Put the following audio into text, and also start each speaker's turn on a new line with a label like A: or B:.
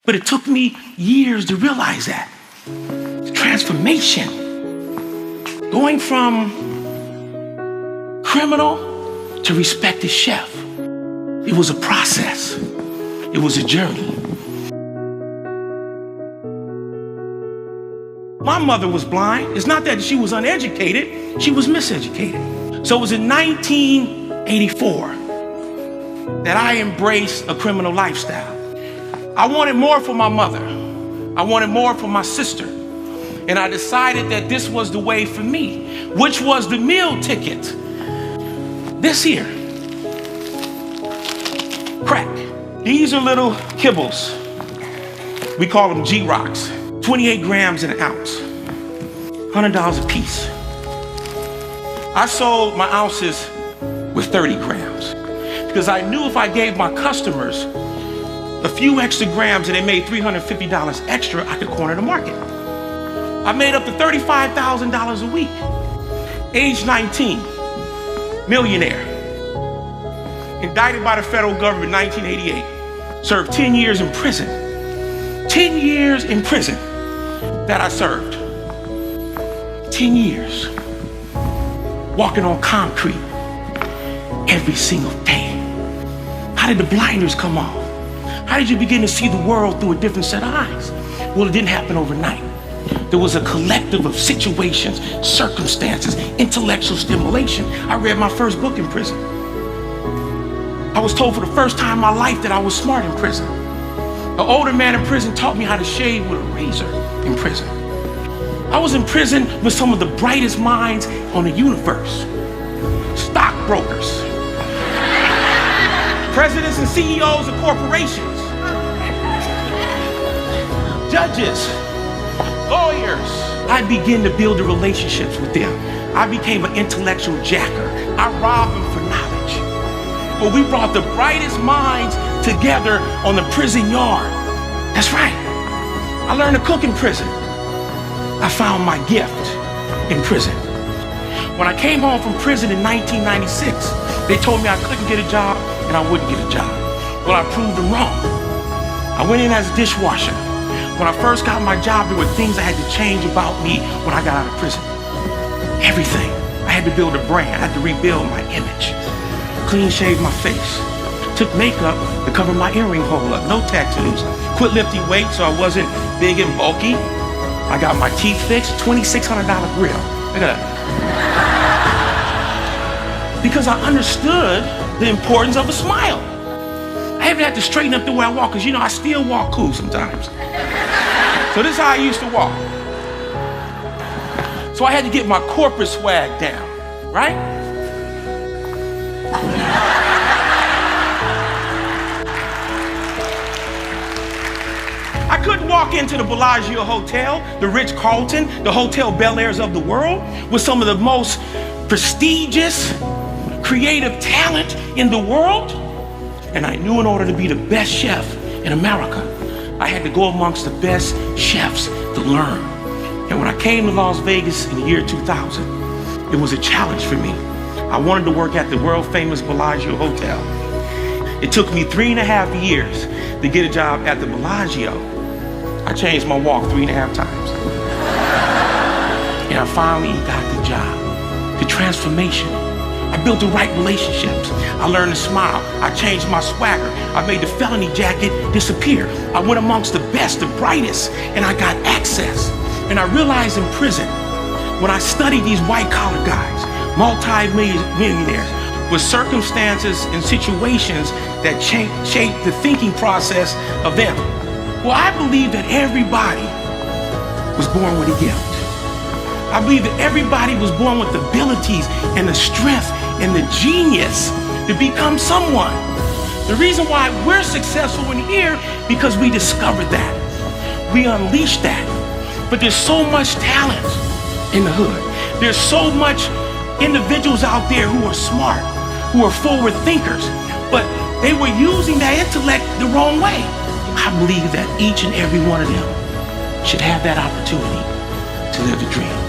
A: But it took me years to realize that. Transformation. Going from criminal to respected chef. It was a process. It was a journey. My mother was blind. It's not that she was uneducated, she was miseducated. So it was in 1984 that I embraced a criminal lifestyle. I wanted more for my mother. I wanted more for my sister. And I decided that this was the way for me, which was the meal ticket. This here, crack. These are little kibbles. We call them G-Rocks. 28 grams in an ounce, $100 a piece. I sold my ounces with 30 grams because I knew if I gave my customers a few extra grams and they made $350 extra, I could corner the market. I made up to $35,000 a week. Age 19, millionaire. Indicted by the federal government in 1988. Served 10 years in prison. 10 years in prison that I served. 10 years. Walking on concrete every single day. How did the blinders come off? How did you begin to see the world through a different set of eyes? Well, it didn't happen overnight. There was a collective of situations, circumstances, intellectual stimulation. I read my first book in prison. I was told for the first time in my life that I was smart in prison. An older man in prison taught me how to shave with a razor in prison. I was in prison with some of the brightest minds on the universe. Stockbrokers, presidents and CEOs of corporations, judges, lawyers. I began to build the relationships with them. I became an intellectual jacker. I robbed them for knowledge. Well, we brought the brightest minds together on the prison yard. That's right. I learned to cook in prison. I found my gift in prison. When I came home from prison in 1996, they told me I couldn't get a job and I wouldn't get a job. Well, I proved them wrong. I went in as a dishwasher. When I first got my job, there were things I had to change about me when I got out of prison. Everything. I had to build a brand. I had to rebuild my image. Clean shave my face. Took makeup to cover my earring hole up. No tattoos. Quit lifting weights so I wasn't big and bulky. I got my teeth fixed. $2,600 grill. Look at that. Because I understood the importance of a smile. I even had to straighten up the way I walk, because I still walk cool sometimes. So this is how I used to walk. So I had to get my corporate swag down, right? I couldn't walk into the Bellagio Hotel, the Ritz-Carlton, the Hotel Bel Airs of the world with some of the most prestigious, creative talent in the world. And I knew in order to be the best chef in America, I had to go amongst the best chefs to learn. And when I came to Las Vegas in the year 2000, it was a challenge for me. I wanted to work at the world famous Bellagio Hotel. It took me 3.5 years to get a job at the Bellagio. I changed my walk 3.5 times. And I finally got the job. The transformation. I built the right relationships. I learned to smile. I changed my swagger. I made the felony jacket disappear. I went amongst the best, the brightest, and I got access. And I realized in prison, when I studied these white-collar guys, multi-millionaires, with circumstances and situations that shaped the thinking process of them. Well, I believe that everybody was born with a gift. I believe that everybody was born with the abilities and the strength and the genius to become someone. The reason why we're successful in here, because we discovered that. We unleashed that. But there's so much talent in the hood. There's so much individuals out there who are smart, who are forward thinkers, but they were using that intellect the wrong way. I believe that each and every one of them should have that opportunity to live the dream.